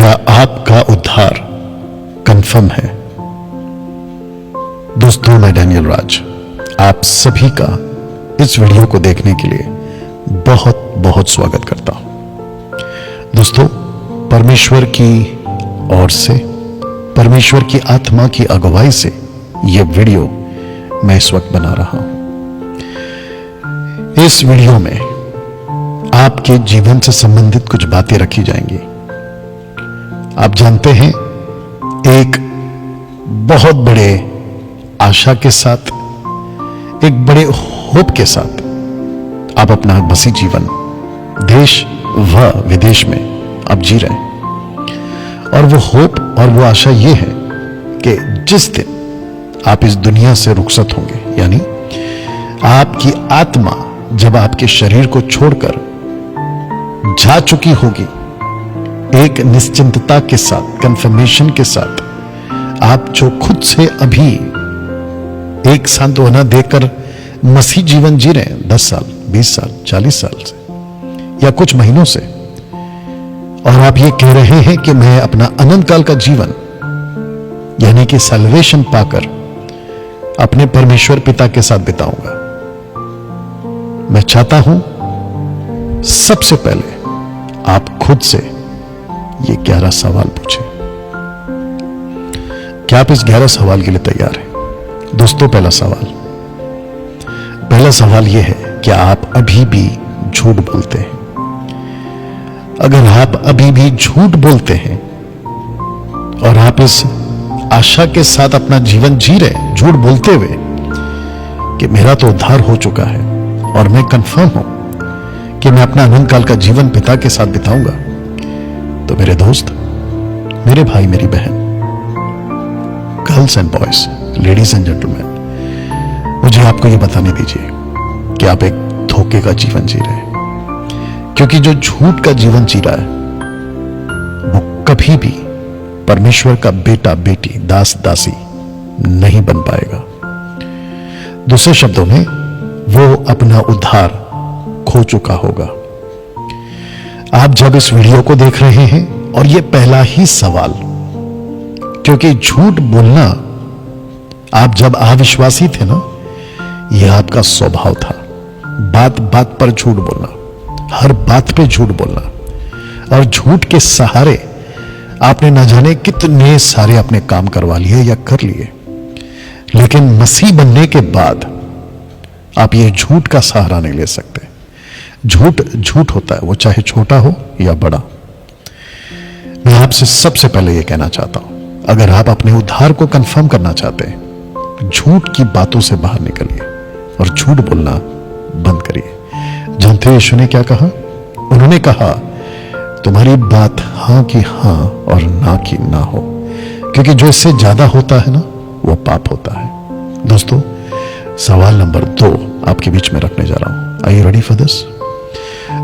क्या आपका उद्धार कंफर्म है? दोस्तों, मैं डैनियल राज आप सभी का इस वीडियो को देखने के लिए बहुत बहुत स्वागत करता हूं। दोस्तों, परमेश्वर की ओर से, परमेश्वर की आत्मा की अगुवाई से यह वीडियो मैं इस वक्त बना रहा हूं। इस वीडियो में आपके जीवन से संबंधित कुछ बातें रखी जाएंगी। आप जानते हैं, एक बहुत बड़े आशा के साथ, एक बड़े होप के साथ आप अपना मसीह जीवन देश व विदेश में आप जी रहे हैं। और वो होप और वो आशा ये है कि जिस दिन आप इस दुनिया से रुखसत होंगे, यानी आपकी आत्मा जब आपके शरीर को छोड़कर जा चुकी होगी, एक निश्चिंतता के साथ, कंफर्मेशन के साथ आप जो खुद से अभी एक सांत्वना देकर मसीह जीवन जी रहे हैं 10 साल, 20 साल, 40 साल से या कुछ महीनों से, और आप ये कह रहे हैं कि मैं अपना अनंत काल का जीवन यानी कि सैल्वेशन पाकर अपने परमेश्वर पिता के साथ बिताऊंगा। मैं चाहता हूं सबसे पहले आप खुद से ये 11 सवाल पूछें। क्या आप इस 11 सवाल के लिए तैयार हैं? दोस्तों, पहला सवाल यह है, क्या आप अभी भी झूठ बोलते हैं? अगर आप अभी भी झूठ बोलते हैं और आप इस आशा के साथ अपना जीवन जी रहे हैं, झूठ बोलते हुए कि मेरा तो उद्धार हो चुका है और मैं कंफर्म हूं कि मैं अपना अनंत काल का जीवन पिता के साथ बिताऊंगा, तो मेरे दोस्त, मेरे भाई, मेरी बहन, girls and boys, ladies and gentleman, मुझे आपको यह बताने दीजिए कि आप एक धोखे का जीवन जी रहे हैं। क्योंकि जो झूठ का जीवन जी रहा है वो कभी भी परमेश्वर का बेटा, बेटी, दास, दासी नहीं बन पाएगा। दूसरे शब्दों में, वो अपना उद्धार खो चुका होगा। आप जब इस वीडियो को देख रहे हैं, और यह पहला ही सवाल, क्योंकि झूठ बोलना, आप जब अविश्वासी थे ना, यह आपका स्वभाव था। बात बात पर झूठ बोलना, हर बात पे झूठ बोलना, और झूठ के सहारे आपने न जाने कितने सारे अपने काम करवा लिए या कर लिए। लेकिन मसीह बनने के बाद आप ये झूठ का सहारा नहीं ले सकते। झूठ झूठ होता है, वो चाहे छोटा हो या बड़ा। मैं आपसे सबसे पहले यह कहना चाहता हूं, अगर आप अपने उद्धार को कंफर्म करना चाहते हैं, झूठ की बातों से बाहर निकलिए और झूठ बोलना बंद करिए। जानते हो यीशु ने क्या कहा? उन्होंने कहा, तुम्हारी बात हां की हां और ना की ना हो, क्योंकि जो इससे ज्यादा होता है ना, वो पाप होता है। दोस्तों, सवाल नंबर 2 आपके बीच में रखने जा रहा हूं। Are you ready for this?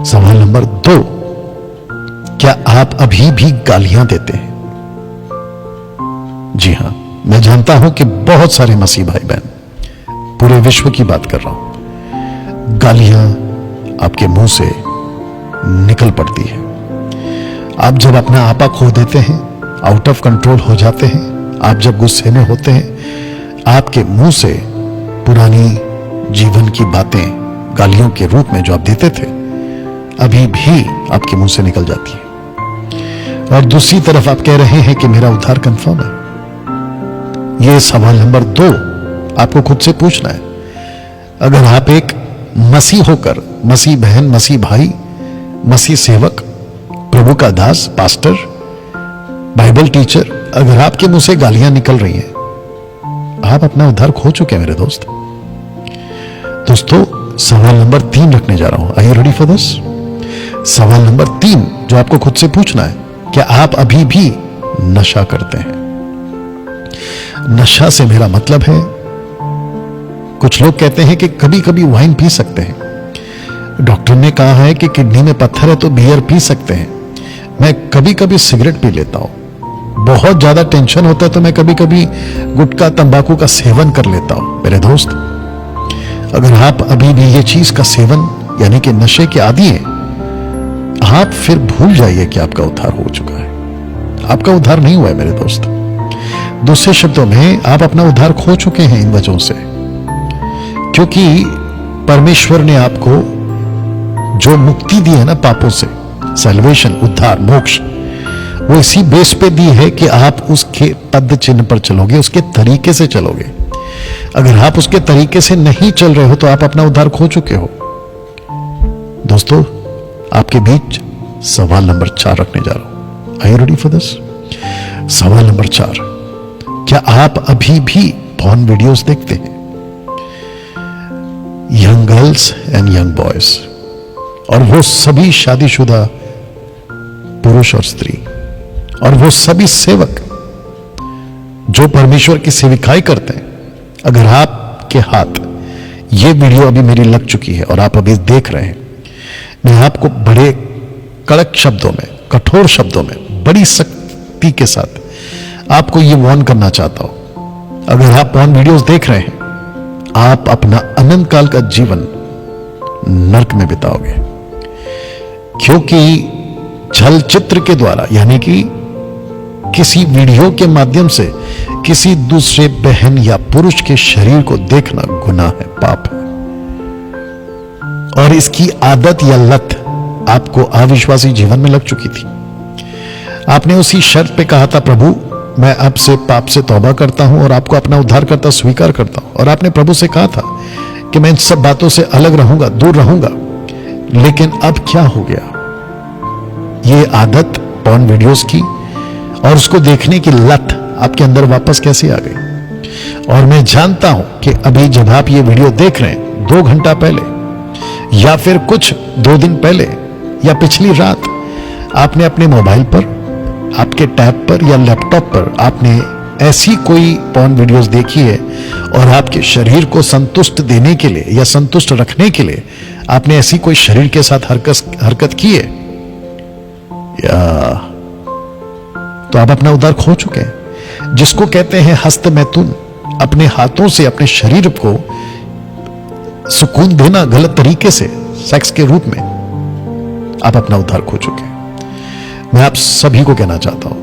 सवाल नंबर 2, क्या आप अभी भी गालियां देते हैं? जी हां, मैं जानता हूं कि बहुत सारे मसीह भाई बहन, पूरे विश्व की बात कर रहा हूं, गालियां आपके मुंह से निकल पड़ती है। आप जब अपना आपा खो देते हैं, आउट ऑफ कंट्रोल हो जाते हैं, आप जब गुस्से में होते हैं, आपके मुंह से पुरानी जीवन की बातें गालियों के रूप में जो आप देते थे, अभी भी आपके मुंह से निकल जाती है। और दूसरी तरफ आप कह रहे हैं कि मेरा उद्धार कंफर्म है। यह सवाल नंबर 2 आपको खुद से पूछना है। अगर आप एक मसीह होकर, मसीह बहन, मसीह भाई, मसीह सेवक, प्रभु का दास, पास्टर, बाइबल टीचर, अगर आपके मुंह से गालियां निकल रही हैं, आप अपना उद्धार खो चुके हैं मेरे दोस्त। दोस्तों, सवाल नंबर 3 रखने जा रहा हूं। Are you ready for this? सवाल नंबर 3 जो आपको खुद से पूछना है, क्या आप अभी भी नशा करते हैं? नशा से मेरा मतलब है, कुछ लोग कहते हैं कि कभी कभी वाइन पी सकते हैं। डॉक्टर ने कहा है कि किडनी में पत्थर है तो बियर पी सकते हैं। मैं कभी कभी सिगरेट पी लेता हूं। बहुत ज्यादा टेंशन होता है तो मैं कभी कभी गुटखा, तंबाकू का सेवन कर लेता हूं। मेरे दोस्त, अगर आप अभी भी ये चीज का सेवन यानी कि नशे के आदी हैं, आप फिर भूल जाइए कि आपका उद्धार हो चुका है। आपका उद्धार नहीं हुआ है मेरे दोस्त। दूसरे शब्दों में, आप अपना उद्धार खो चुके हैं इन वजहों से, क्योंकि परमेश्वर ने आपको जो मुक्ति दी है ना पापों से, सैल्वेशन, उद्धार, मोक्ष, वो इसी बेस पे दी है कि आप उसके पद चिन्ह पर चलोगे, उसके तरीके से चलोगे। अगर आप उसके तरीके से नहीं चल रहे हो तो आप अपना उद्धार खो चुके हो। दोस्तों, आपके बीच सवाल नंबर 4 रखने जा रहा हूं। Are you ready for this? सवाल नंबर 4, क्या आप अभी भी पॉर्न वीडियोस देखते हैं? Young girls and young boys, और वो सभी शादीशुदा पुरुष और स्त्री, और वो सभी सेवक जो परमेश्वर की सेविकाई करते हैं। अगर आपके हाथ ये वीडियो अभी मेरी लग चुकी है और आप अभी देख रहे हैं, मैं आपको बड़े कड़क शब्दों में, कठोर शब्दों में, बड़ी सख्ती के साथ आपको ये वार्न करना चाहता हूं। अगर आप पॉर्न वीडियोस देख रहे हैं, आप अपना अनंत काल का जीवन नरक में बिताओगे, क्योंकि चलचित्र के द्वारा, यानी कि किसी वीडियो के माध्यम से किसी दूसरे बहन या पुरुष के शरीर को देखना गुनाह है, पाप है। और इसकी आदत या लत आपको अविश्वासी जीवन में लग चुकी थी। आपने उसी शर्त पे कहा था, प्रभु मैं अब से पाप से तौबा करता हूं और आपको अपना उद्धारकर्ता स्वीकार करता हूं। और आपने प्रभु से कहा था कि मैं इन सब बातों से अलग रहूंगा, दूर रहूंगा। लेकिन अब क्या हो गया? ये आदत पॉर्न वीडियोस की और उसको देखने की लत आपके अंदर वापस कैसे आ गई? और मैं जानता हूं कि अभी जब आप ये वीडियो देख रहे हैं, 2 घंटा पहले या फिर कुछ 2 दिन पहले या पिछली रात, आपने अपने मोबाइल पर, आपके टैब पर या लैपटॉप पर आपने ऐसी कोई पॉर्न वीडियोस देखी है और आपके शरीर को संतुष्ट देने के लिए या संतुष्ट रखने के लिए आपने ऐसी कोई शरीर के साथ हरकत की है, या तो आप अपना उद्धार खो चुके हैं। जिसको कहते हैं हस्त मैथुन, अपने हाथों से अपने शरीर को सुकून देना गलत तरीके से, सेक्स के रूप में, आप अपना उद्धार खो चुके हैं। मैं आप सभी को कहना चाहता हूं,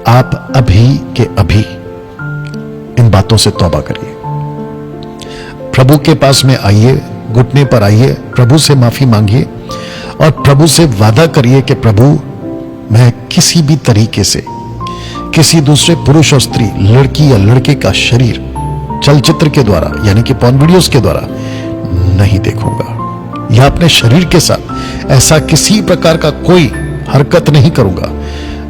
आप अभी के अभी इन बातों से तौबा करिए। प्रभु के पास में आइए, घुटने पर आइए, प्रभु से माफी मांगिए और प्रभु से वादा करिए कि प्रभु मैं किसी भी तरीके से किसी दूसरे पुरुष और स्त्री, लड़की या लड़के का शरीर चलचित्र के द्वारा, यानी कि पॉर्न वीडियोस के द्वारा नहीं देखूंगा, या अपने शरीर के साथ ऐसा किसी प्रकार का कोई हरकत नहीं करूंगा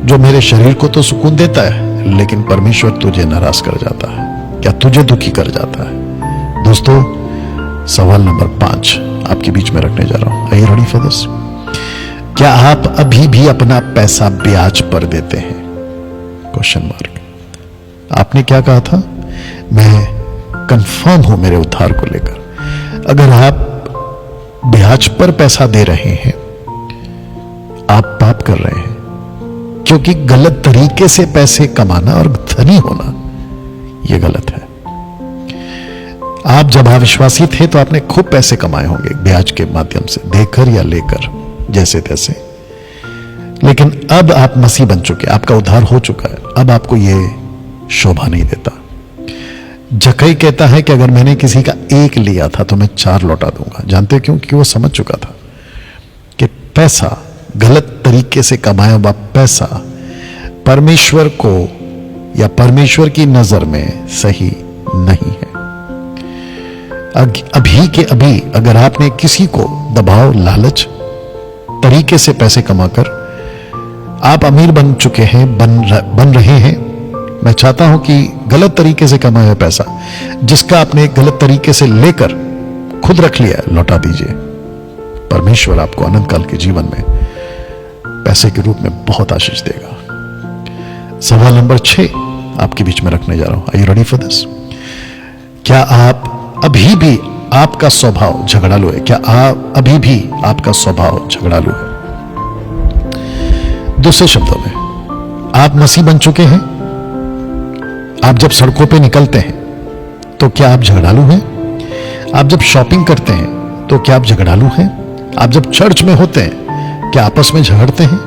जो मेरे शरीर को तो सुकून देता है लेकिन परमेश्वर तुझे नाराज कर जाता है, क्या तुझे दुखी कर जाता है। दोस्तों, सवाल नंबर 5 आपके बीच में रखने जा रहा हूं। Are you ready for this? क्या आप अभी भी अपना पैसा ब्याज पर देते हैं? Question mark. आपने क्या कहा था? मैं कंफर्म हूं मेरे उद्धार को लेकर। अगर आप ब्याज पर पैसा दे रहे हैं, आप पाप कर रहे हैं, क्योंकि गलत तरीके से पैसे कमाना और धनी होना यह गलत है। आप जब अविश्वासी थे तो आपने खूब पैसे कमाए होंगे ब्याज के माध्यम से, देकर या लेकर, जैसे तैसे। लेकिन अब आप मसीह बन चुके, आपका उद्धार हो चुका है, अब आपको यह शोभा नहीं देता। जक्कई कहता है कि अगर मैंने किसी का 1 लिया था तो मैं 4 लौटा दूंगा। जानते हो क्यों? क्योंकि वो समझ चुका था कि पैसा, गलत तरीके से कमाया हुआ पैसा परमेश्वर को या परमेश्वर की नजर में सही नहीं है। अभी के अभी अगर आपने किसी को दबाव, लालच तरीके से पैसे कमाकर आप अमीर बन चुके हैं, बन रहे हैं, मैं चाहता हूं कि गलत तरीके से कमाया हुआ पैसा जिसका आपने गलत तरीके से लेकर खुद रख लिया, लौटा दीजिए। परमेश्वर आपको अनंत काल के जीवन में पैसे के रूप में बहुत आशीष देगा। सवाल नंबर 6 आपके बीच में रखने जा रहा हूं। Are you ready for this? क्या आप अभी भी, आपका स्वभाव झगड़ालू है? क्या आप अभी भी आपका स्वभाव झगड़ालू है? दूसरे शब्दों में, आप मसीह बन चुके हैं, आप जब सड़कों पे निकलते हैं तो क्या आप झगड़ालू हैं? आप जब शॉपिंग करते हैं तो क्या आप झगड़ालू हैं? आप जब चर्च में होते हैं क्या आपस में झगड़ते हैं?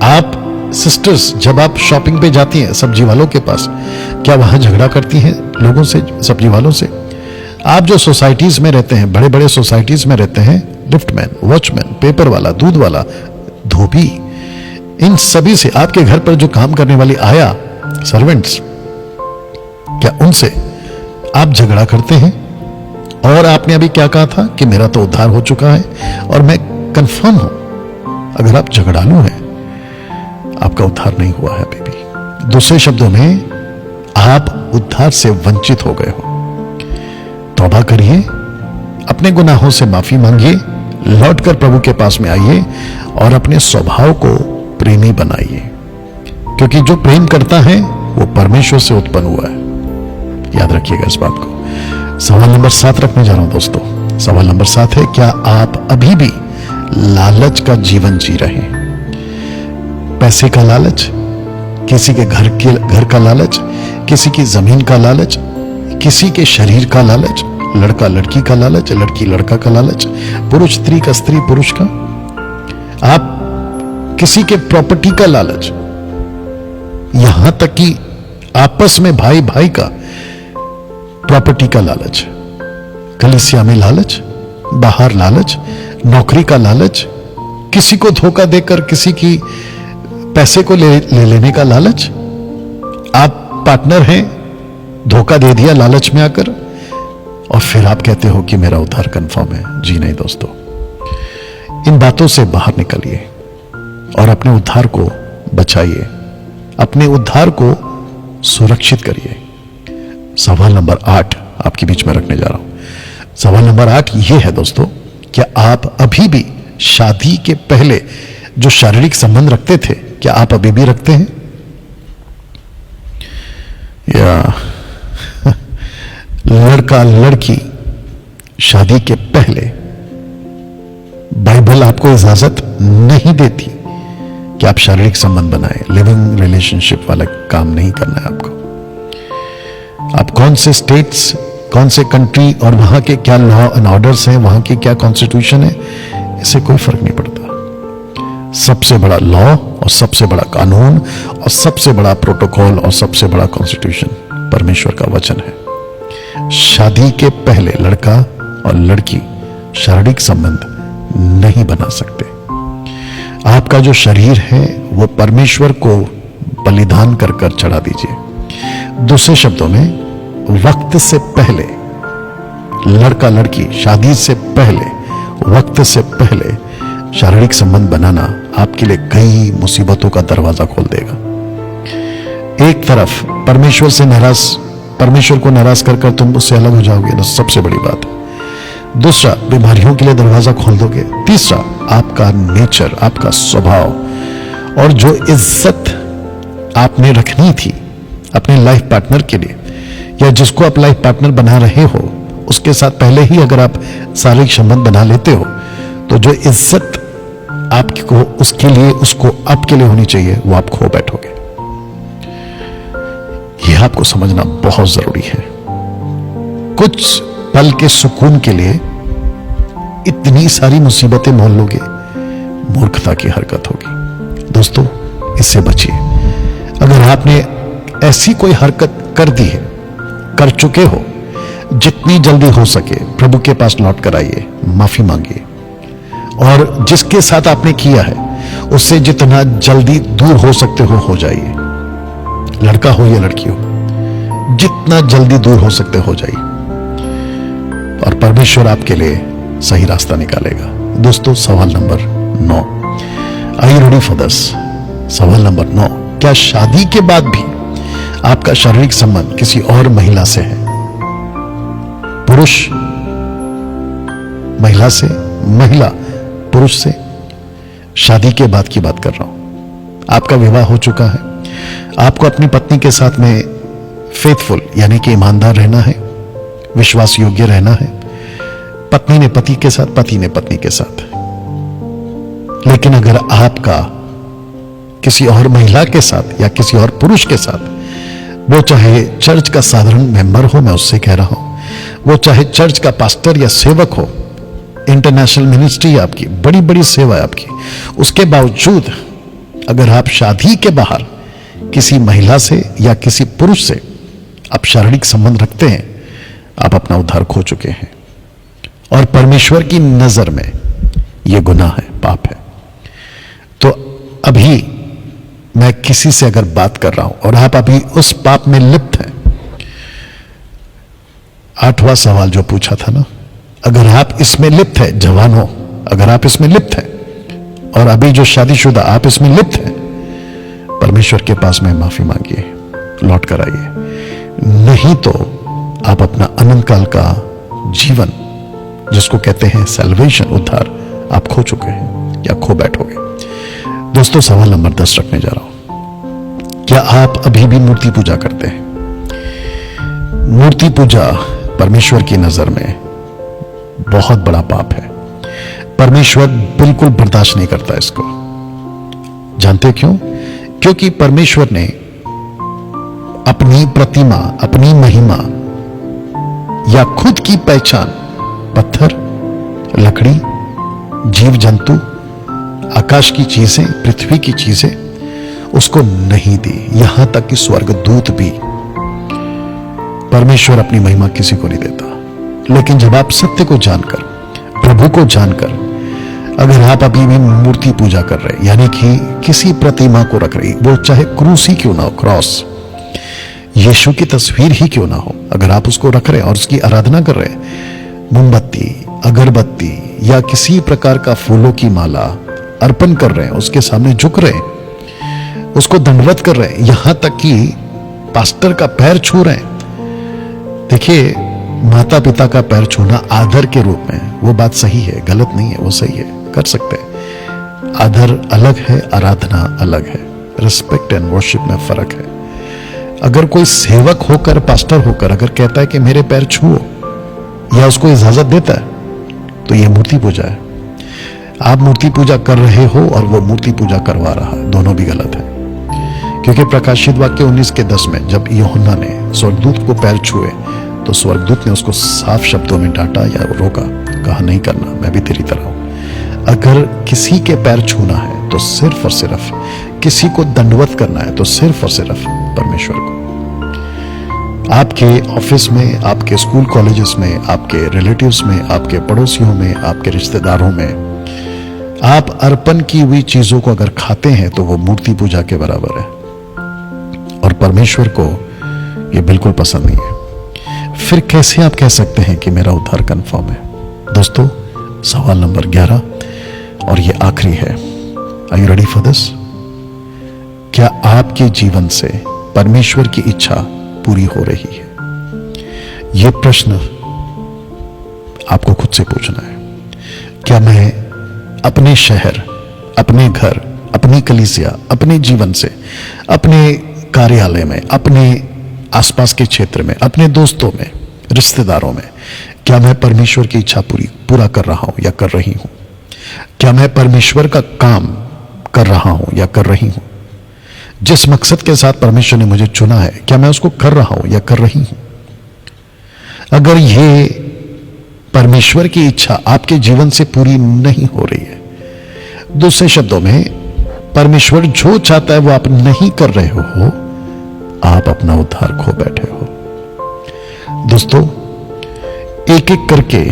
आप सिस्टर्स जब आप शॉपिंग पे जाती हैं सब्जी वालों के पास, क्या वहां झगड़ा करती हैं लोगों से, सब्जी वालों से? आप जो सोसाइटीज में रहते हैं, बड़े बड़े सोसाइटीज में रहते हैं, लिफ्टमैन, वॉचमैन, पेपर वाला, दूध वाला, धोबी, इन सभी से, आपके घर पर जो काम करने वाली आया, सर्वेंट्स, क्या उनसे आप झगड़ा करते हैं? और आपने अभी क्या कहा था कि मेरा तो उद्धार हो चुका है, और मैं कंफर्म हूं अगर आप झगड़ालू हैं, आपका उद्धार नहीं हुआ है अभी भी। दूसरे शब्दों में, आप उद्धार से वंचित हो गए हो। तौबा करिए, अपने गुनाहों से माफी मांगिए, लौटकर प्रभु के पास में आइए और अपने स्वभाव को प्रेमी बनाइए, क्योंकि जो प्रेम करता है वो परमेश्वर से उत्पन्न हुआ है। याद रखिएगा इस बात को। सवाल नंबर 7 रखने जा रहा हूं दोस्तों। सवाल नंबर 7 है, क्या आप अभी भी लालच का जीवन जी रहे हैं? पैसे का लालच, किसी के घर का लालच, किसी की जमीन का लालच, किसी के शरीर का लालच, लड़का लड़की का लालच, लड़की लड़का का लालच, पुरुष स्त्री का, स्त्री पुरुष का, आप किसी के प्रॉपर्टी का लालच, यहां तक कि आपस में भाई भाई का प्रॉपर्टी का लालच, कलीसिया में लालच, बाहर लालच, नौकरी का लालच, किसी को धोखा देकर किसी की पैसे को ले लेने का लालच। आप पार्टनर हैं, धोखा दे दिया लालच में आकर, और फिर आप कहते हो कि मेरा उद्धार कंफर्म है। जी नहीं दोस्तों, इन बातों से बाहर निकलिए और अपने उद्धार को बचाइए, अपने उद्धार को सुरक्षित करिए। सवाल नंबर 8 आपके बीच में रखने जा रहा हूं। सवाल नंबर 8 यह है दोस्तों, क्या आप अभी भी शादी के पहले जो शारीरिक संबंध रखते थे, क्या आप अभी भी रखते हैं? या लड़का लड़की शादी के पहले, बाइबल आपको इजाजत नहीं देती कि आप शारीरिक संबंध बनाएं, लिविंग रिलेशनशिप वाला काम नहीं करना है आपको। आप कौन से स्टेट्स, कौन से कंट्री और वहां के क्या लॉ एंड ऑर्डर्स हैं, वहां की क्या कॉन्स्टिट्यूशन है, इससे कोई फर्क नहीं पड़ता। सबसे बड़ा लॉ और सबसे बड़ा कानून और सबसे बड़ा प्रोटोकॉल और सबसे बड़ा कॉन्स्टिट्यूशन परमेश्वर का वचन है। शादी के पहले लड़का और लड़की शारीरिक संबंध नहीं बना सकते। आपका जो शरीर है वो परमेश्वर को बलिदान कर कर चढ़ा दीजिए। दूसरे शब्दों में, वक्त से पहले लड़का लड़की, शादी से पहले, वक्त से पहले शारीरिक संबंध बनाना आपके लिए कई मुसीबतों का दरवाजा खोल देगा। एक तरफ परमेश्वर को नाराज कर कर तुम उससे अलग हो जाओगे ना, सबसे बड़ी बात। दूसरा, बीमारियों के लिए दरवाजा खोल दोगे। तीसरा, आपका नेचर, आपका स्वभाव और जो इज्जत आपने रखनी थी अपने लाइफ पार्टनर के लिए, या जिसको आप लाइफ पार्टनर बना रहे हो, उसके साथ पहले ही अगर आप शारीरिक संबंध बना लेते हो, तो जो इज्जत आपको उसके लिए, उसको आपके लिए होनी चाहिए, वो आप खो बैठोगे। यह आपको समझना बहुत जरूरी है। कुछ पल के सुकून के लिए इतनी सारी मुसीबतें मोल लोगे, मूर्खता की हरकत होगी। दोस्तों, इससे बचिए। अगर आपने ऐसी कोई हरकत कर दी है, कर चुके हो, जितनी जल्दी हो सके प्रभु के पास लौट कर आइए, माफी मांगिए, और जिसके साथ आपने किया है उससे जितना जल्दी दूर हो सकते हो जाइए। लड़का हो या लड़की हो, जितना जल्दी दूर हो सकते हो जाइए, और परमेश्वर आपके लिए सही रास्ता निकालेगा। दोस्तों, सवाल number 9, are you ready for this? सवाल नंबर 9, क्या शादी के बाद भी आपका शारीरिक संबंध किसी और महिला से है? पुरुष महिला से, महिला पुरुष से, शादी के बाद की बात कर रहा हूं। आपका विवाह हो चुका है, आपको अपनी पत्नी के साथ में फेथफुल यानी कि ईमानदार रहना है, विश्वास योग्य रहना है, पत्नी ने पति के साथ, पति ने पत्नी के साथ। लेकिन अगर आपका किसी और महिला के साथ या किसी और पुरुष के साथ, वो चाहे चर्च का साधारण मेंबर हो, मैं उससे कह रहा हूं, वो चाहे चर्च का पास्टर या सेवक हो, इंटरनेशनल मिनिस्ट्री आपकी, बड़ी बड़ी सेवा है आपकी, उसके बावजूद अगर आप शादी के बाहर किसी महिला से या किसी पुरुष से आप शारीरिक संबंध रखते हैं, आप अपना उद्धार खो चुके हैं और परमेश्वर की नजर में यह गुनाह है, पाप है। तो अभी मैं किसी से अगर बात कर रहा हूं और आप अभी उस पाप में लिप्त हैं, 8वां सवाल जो पूछा था ना, अगर आप इसमें लिप्त है, जवानों, अगर आप इसमें लिप्त है और अभी जो शादीशुदा आप इसमें लिप्त है, परमेश्वर के पास में माफी मांगिए, लौट कर आइए, नहीं तो आप अपना अनंत काल का जीवन, जिसको कहते हैं सैल्वेशन, उद्धार, आप खो चुके हैं या खो बैठोगे। दोस्तों, सवाल नंबर 10 रखने जा रहा हूं। क्या आप अभी भी मूर्ति पूजा करते हैं? मूर्ति पूजा परमेश्वर की नजर में बहुत बड़ा पाप है। परमेश्वर बिल्कुल बर्दाश्त नहीं करता इसको। जानते क्यों? क्योंकि परमेश्वर ने अपनी प्रतिमा, अपनी महिमा या खुद की पहचान पत्थर, लकड़ी, जीव जंतु, आकाश की चीजें, पृथ्वी की चीजें उसको नहीं दी। यहां तक कि स्वर्गदूत भी परमेश्वर अपनी महिमा किसी को नहीं देता। लेकिन जब आप सत्य को जानकर, प्रभु को जानकर, अगर आप अभी भी मूर्ति पूजा कर रहे, यानी कि किसी प्रतिमा को रख रही, वो चाहे क्रूस ही क्यों ना हो, क्रॉस, यीशु की तस्वीर ही क्यों ना हो, अगर आप उसको रख रहे और उसकी आराधना कर रहे, मोमबत्ती, अगरबत्ती या किसी प्रकार का फूलों की माला अर्पण कर रहे हैं, उसके सामने झुक रहे, उसको दंडवत कर रहे, यहां तक कि पास्टर का पैर छू रहे हैं। देखिए, माता पिता का पैर छूना आदर के रूप में, वो बात सही है, गलत नहीं है, वो सही है, कर सकते हैं। आदर अलग है, आराधना अलग है। रिस्पेक्ट एंड वर्शिप में फर्क है। अगर कोई सेवक होकर, पास्टर होकर अगर कहता है कि मेरे पैर छुओ, या उसको इजाजत देता है, तो यह मूर्ति पूजा है। आप मूर्ति पूजा कर रहे हो और वो मूर्ति पूजा करवा रहा है, दोनों भी गलत है। क्योंकि प्रकाशित वाक्य 19:10 में जब यूहन्ना ने स्वर्गदूत को पैर छुए, तो स्वर्गदूत ने उसको साफ शब्दों में डांटा या रोका, कहा नहीं करना, मैं भी तेरी तरह हूं। अगर किसी के पैर छूना है तो सिर्फ और सिर्फ, किसी को दंडवत करना है तो सिर्फ और सिर्फ परमेश्वर को। आपके ऑफिस में, आपके स्कूल कॉलेजेस में, आपके रिलेटिव्स में, आपके पड़ोसियों में, आपके रिश्तेदारों में आप अर्पण की हुई चीजों को अगर खाते हैं तो वो मूर्ति पूजा के बराबर है और परमेश्वर को ये बिल्कुल पसंद नहीं है। फिर कैसे आप कह सकते हैं कि मेरा उद्धार कंफर्म है? दोस्तों, सवाल नंबर 11 और ये आखिरी है। Are you ready for this? क्या आपके जीवन से परमेश्वर की इच्छा पूरी हो रही है? यह प्रश्न आपको खुद से पूछना है। क्या मैं अपने शहर, अपने घर, अपनी कलीसिया, अपने जीवन से, अपने कार्यालय में, अपने आसपास के क्षेत्र में, अपने दोस्तों में, रिश्तेदारों में, क्या मैं परमेश्वर की इच्छा पूरा कर रहा हूं या कर रही हूं? क्या मैं परमेश्वर का काम कर रहा हूं या कर रही हूं? जिस मकसद के साथ परमेश्वर ने मुझे चुना है, क्या मैं उसको कर रहा हूं या कर रही हूं? अगर ये परमेश्वर की इच्छा आपके जीवन से पूरी नहीं हो रही है, दूसरे शब्दों में परमेश्वर जो चाहता है वो आप नहीं कर रहे हो, आप अपना उद्धार खो बैठे हो। दोस्तों, एक एक करके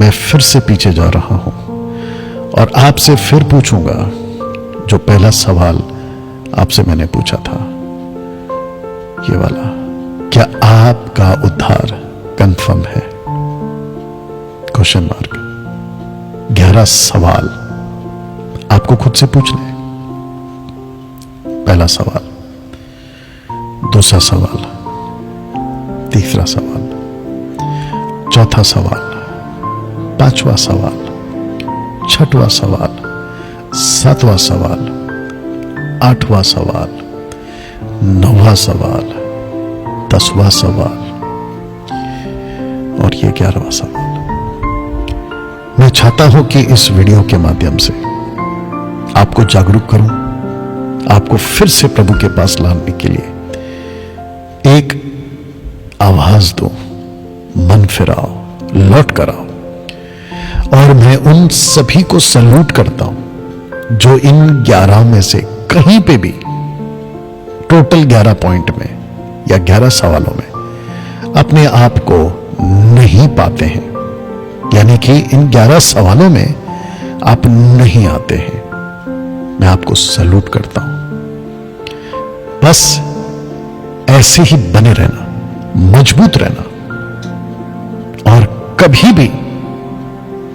मैं फिर से पीछे जा रहा हूं और आपसे फिर पूछूंगा जो पहला सवाल आपसे मैंने पूछा था, ये वाला, क्या आपका उद्धार कंफर्म है? Question mark. 11 सवाल आपको खुद से पूछने हैं। पहला सवाल, दूसरा सवाल, तीसरा सवाल, चौथा सवाल, पांचवा सवाल, छठवां सवाल, सातवां सवाल, आठवां सवाल, नौवां सवाल, 10वां सवाल और ये 11वां सवाल। मैं चाहता हूं कि इस वीडियो के माध्यम से आपको जागरूक करूं, आपको फिर से प्रभु के पास लाने के लिए एक आवाज दो, मन फिराओ, लौट कर आओ। और मैं उन सभी को सैल्यूट करता हूं जो इन 11 में से कहीं पे भी टोटल 11 पॉइंट में या 11 सवालों में अपने आप को नहीं पाते हैं, यानी कि इन 11 सवालों में आप नहीं आते हैं, मैं आपको सैल्यूट करता हूं। बस ऐसे ही बने रहना, मजबूत रहना, और कभी भी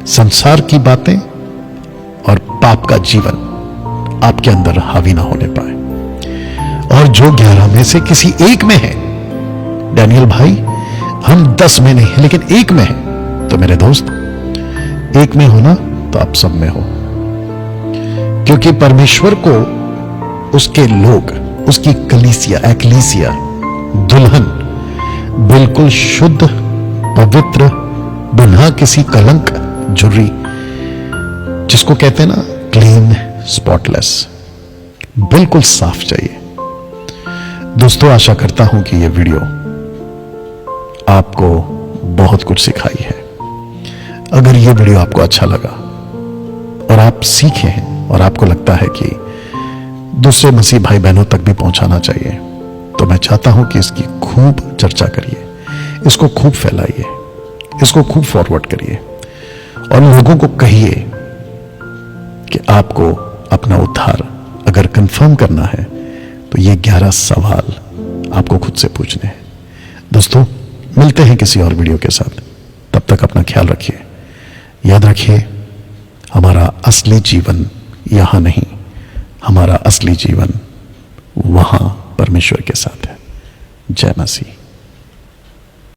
संसार की बातें और पाप का जीवन आपके अंदर हावी ना होने पाए। और जो 11 में से किसी एक में है, डैनियल भाई हम 10 में नहीं है लेकिन एक में है, तो मेरे दोस्त एक में हो ना तो आप सब में हो, क्योंकि परमेश्वर को उसके लोग, उसकी कलीसिया, एक्लीसिया, दुल्हन बिल्कुल शुद्ध, पवित्र, बिना किसी कलंक झुर्री, जिसको कहते हैं ना क्लीन, स्पॉटलेस, बिल्कुल साफ चाहिए। दोस्तों, आशा करता हूं कि यह वीडियो आपको बहुत कुछ सिखाई है। अगर यह वीडियो आपको अच्छा लगा और आप सीखे हैं और आपको लगता है कि दूसरे मसीह भाई बहनों तक भी पहुंचाना चाहिए, तो मैं चाहता हूं कि इसकी खूब चर्चा करिए, इसको खूब फैलाइए, इसको खूब फॉरवर्ड करिए और लोगों को कहिए कि आपको अपना उद्धार अगर कंफर्म करना है तो ये 11 सवाल आपको खुद से पूछने हैं। दोस्तों, मिलते हैं किसी और वीडियो के साथ, तब तक अपना ख्याल रखिए। याद रखिए, हमारा असली जीवन यहां नहीं, हमारा असली जीवन वहां परमेश्वर के साथ है। जय मसीह।